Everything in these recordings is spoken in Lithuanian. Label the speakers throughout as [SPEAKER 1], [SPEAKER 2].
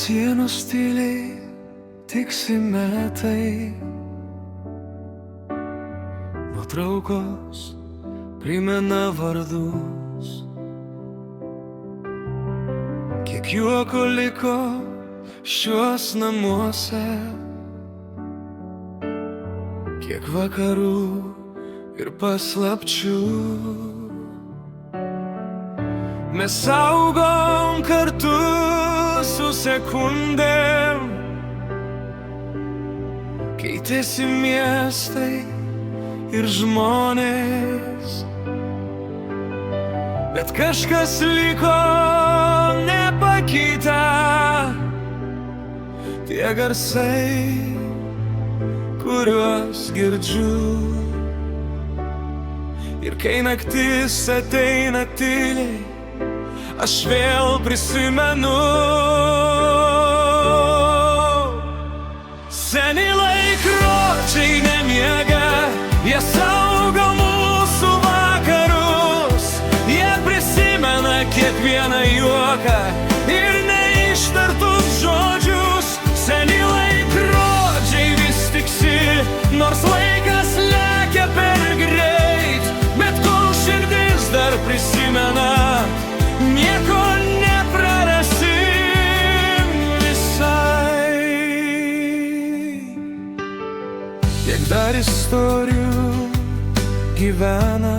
[SPEAKER 1] sienos tyliai tiksi metai, nuotraukos primena vardus. Kiek juoko liko šiuos namuose, kiek vakarų ir paslapčių. Mes augom kartu su sekundėm, keitėsi miestai ir žmonės, bet kažkas liko nepakeitę. Tie garsai, kuriuos girdžiu, ir kai naktis ateina tyliai, aš vėl prisimenu. Seni laikrodžiai nemiega, jie saugo mūsų vakarus, jie prisimena kiekvieną juoką ir neištartus žodžius. Seni laikrodžiai vis tiksi, nors laikas lekia per greit, bet kol širdis dar prisimena, nieko neprarasim visai. Tiek dar istorijų gyvena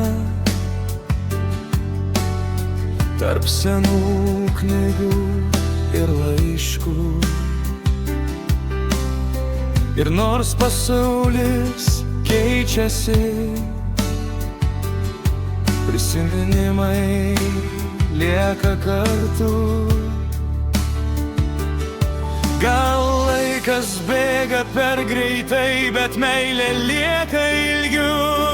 [SPEAKER 1] tarp senų knygų ir laiškų. Ir nors pasaulis keičiasi, prisiminimai lieka kartu. Gal laikas bėga per greitai, bet meilė lieka ilgiau.